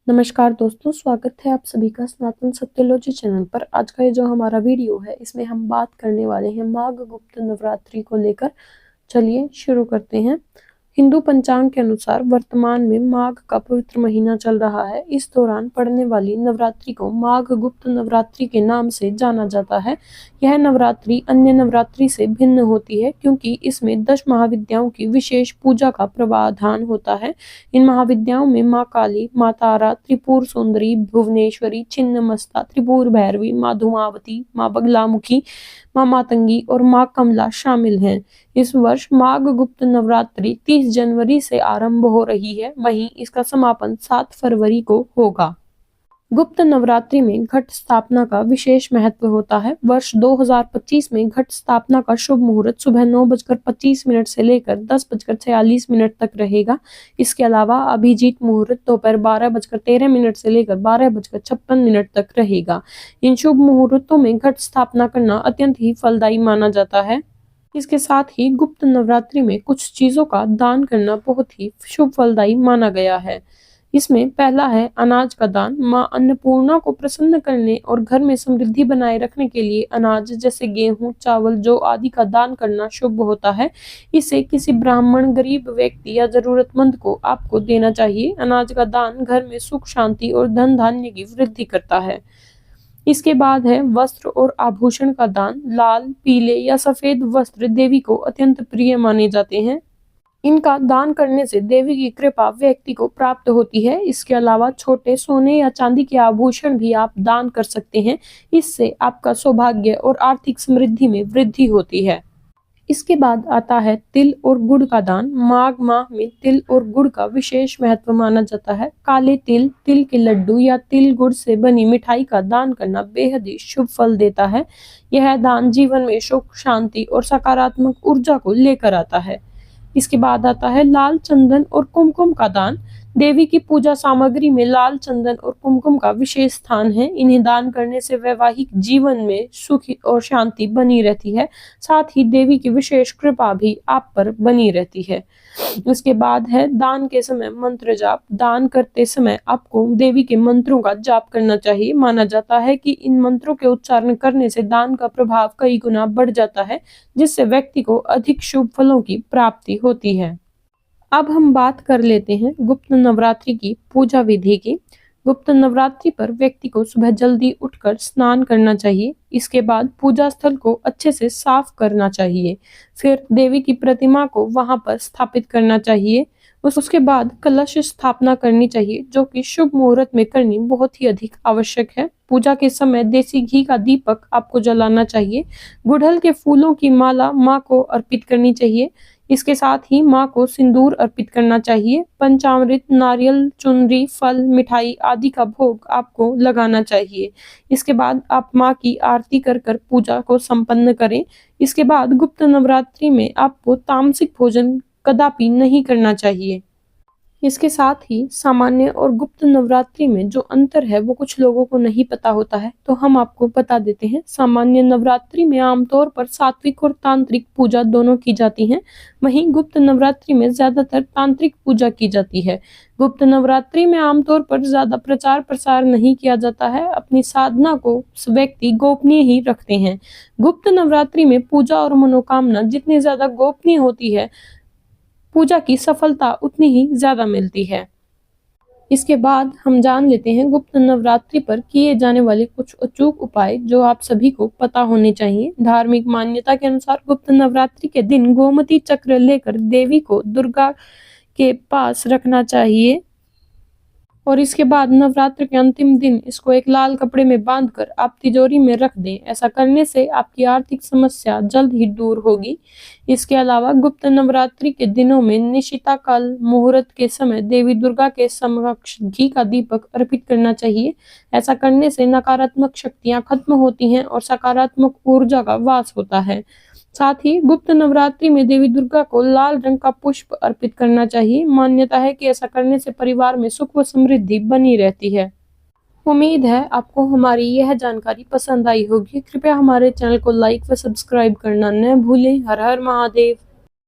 नमस्कार दोस्तों, स्वागत है आप सभी का सनातन सत्यलॉजी चैनल पर। आज का ये जो हमारा वीडियो है, इसमें हम बात करने वाले हैं माघ गुप्त नवरात्रि को लेकर। चलिए शुरू करते हैं। हिंदू पंचांग के अनुसार वर्तमान में माघ का पवित्र महीना चल रहा है। इस दौरान पड़ने वाली नवरात्रि को माघ गुप्त नवरात्रि के नाम से जाना जाता है। यह नवरात्रि अन्य नवरात्रि से भिन्न होती है क्योंकि इसमें 10 महाविद्याओं की विशेष पूजा का प्रावधान होता है। इन महाविद्याओं में माँ काली, माँ तारा, त्रिपुर सुंदरी, भुवनेश्वरी, छिन्नमस्ता, त्रिपुर भैरवी, माँ धूमावती, माँ बगलामुखी, माँ मातंगी और माँ कमला शामिल हैं। इस वर्ष माघ गुप्त नवरात्रि 30 जनवरी से आरंभ हो रही है, वहीं इसका समापन 7 फरवरी को होगा। गुप्त नवरात्रि में घट स्थापना का विशेष महत्व होता है। वर्ष 2025 में घट स्थापना का शुभ मुहूर्त सुबह 9:25 से लेकर 10:46 तक रहेगा। इसके अलावा अभिजीत मुहूर्त दोपहर 12:13 से लेकर 12:56 तक रहेगा। इन शुभ मुहूर्तों में घट स्थापना करना अत्यंत ही फलदायी माना जाता है। इसके साथ ही गुप्त नवरात्रि में कुछ चीजों का दान करना बहुत ही शुभ फलदायी माना गया है। इसमें पहला है अनाज का दान। माँ अन्नपूर्णा को प्रसन्न करने और घर में समृद्धि बनाए रखने के लिए अनाज जैसे गेहूं, चावल, जौ आदि का दान करना शुभ होता है। इसे किसी ब्राह्मण, गरीब व्यक्ति या जरूरतमंद को आपको देना चाहिए। अनाज का दान घर में सुख, शांति और धन धान्य की वृद्धि करता है। इसके बाद है वस्त्र और आभूषण का दान। लाल, पीले या सफेद वस्त्र देवी को अत्यंत प्रिय माने जाते हैं। इनका दान करने से देवी की कृपा व्यक्ति को प्राप्त होती है। इसके अलावा छोटे सोने या चांदी के आभूषण भी आप दान कर सकते हैं। इससे आपका सौभाग्य और आर्थिक समृद्धि में वृद्धि होती है। इसके बाद आता है तिल और गुड़ का दान। माघ माह में तिल और गुड़ का विशेष महत्व माना जाता है। काले तिल, तिल के लड्डू या तिल गुड़ से बनी मिठाई का दान करना बेहद ही शुभ फल देता है। यह दान जीवन में सुख, शांति और सकारात्मक ऊर्जा को लेकर आता है। इसके बाद आता है लाल चंदन और कुमकुम का दान। देवी की पूजा सामग्री में लाल चंदन और कुमकुम का विशेष स्थान है। इन्हें दान करने से वैवाहिक जीवन में सुख और शांति बनी रहती है। साथ ही देवी की विशेष कृपा भी आप पर बनी रहती है। उसके बाद है दान के समय मंत्र जाप। दान करते समय आपको देवी के मंत्रों का जाप करना चाहिए। माना जाता है कि इन मंत्रों के उच्चारण करने से दान का प्रभाव कई गुना बढ़ जाता है, जिससे व्यक्ति को अधिक शुभ फलों की प्राप्ति होती है। अब हम बात कर लेते हैं गुप्त नवरात्रि की पूजा विधि की। गुप्त नवरात्रि पर व्यक्ति को सुबह जल्दी उठकर स्नान करना चाहिए। इसके बाद पूजा स्थल को अच्छे से साफ करना चाहिए। फिर देवी की प्रतिमा को वहां पर स्थापित करना चाहिए। उसके बाद कलश स्थापना करनी चाहिए, जो कि शुभ मुहूर्त में करनी बहुत ही अधिक आवश्यक है। पूजा के समय देसी घी का दीपक आपको जलाना चाहिए। गुड़हल के फूलों की माला माँ को अर्पित करनी चाहिए। इसके साथ ही माँ को सिंदूर अर्पित करना चाहिए। पंचामृत, नारियल, चुनरी, फल, मिठाई आदि का भोग आपको लगाना चाहिए। इसके बाद आप माँ की आरती कर पूजा को संपन्न करें। इसके बाद गुप्त नवरात्रि में आपको तामसिक भोजन कदापि नहीं करना चाहिए। इसके साथ ही सामान्य और गुप्त नवरात्रि में जो अंतर है वो कुछ लोगों को नहीं पता होता है, तो हम आपको बता देते हैं। सामान्य नवरात्रि में आमतौर पर सात्विक और तांत्रिक पूजा दोनों की जाती हैं। वहीं गुप्त नवरात्रि में ज्यादातर तांत्रिक पूजा की जाती है। गुप्त नवरात्रि में आमतौर पर ज्यादा प्रचार प्रसार नहीं किया जाता है। अपनी साधना को व्यक्ति गोपनीय ही रखते हैं। गुप्त नवरात्रि में पूजा और मनोकामना जितनी ज्यादा गोपनीय होती है, पूजा की सफलता उतनी ही ज्यादा मिलती है। इसके बाद हम जान लेते हैं गुप्त नवरात्रि पर किए जाने वाले कुछ अचूक उपाय जो आप सभी को पता होने चाहिए। धार्मिक मान्यता के अनुसार गुप्त नवरात्रि के दिन गोमती चक्र लेकर देवी को दुर्गा के पास रखना चाहिए और इसके बाद नवरात्र के अंतिम दिन इसको एक लाल कपड़े में बांधकर आप तिजोरी में रख दें। ऐसा करने से आपकी आर्थिक समस्या जल्द ही दूर होगी। इसके अलावा गुप्त नवरात्रि के दिनों में निशिता काल मुहूर्त के समय देवी दुर्गा के समक्ष घी का दीपक अर्पित करना चाहिए। ऐसा करने से नकारात्मक शक्तियां खत्म होती हैं और सकारात्मक ऊर्जा का वास होता है। साथ ही गुप्त नवरात्रि में देवी दुर्गा को लाल रंग का पुष्प अर्पित करना चाहिए। मान्यता है कि ऐसा करने से परिवार में सुख व समृद्धि बनी रहती है। उम्मीद है आपको हमारी यह जानकारी पसंद आई होगी। कृपया हमारे चैनल को लाइक व सब्सक्राइब करना न भूलें। हर हर महादेव।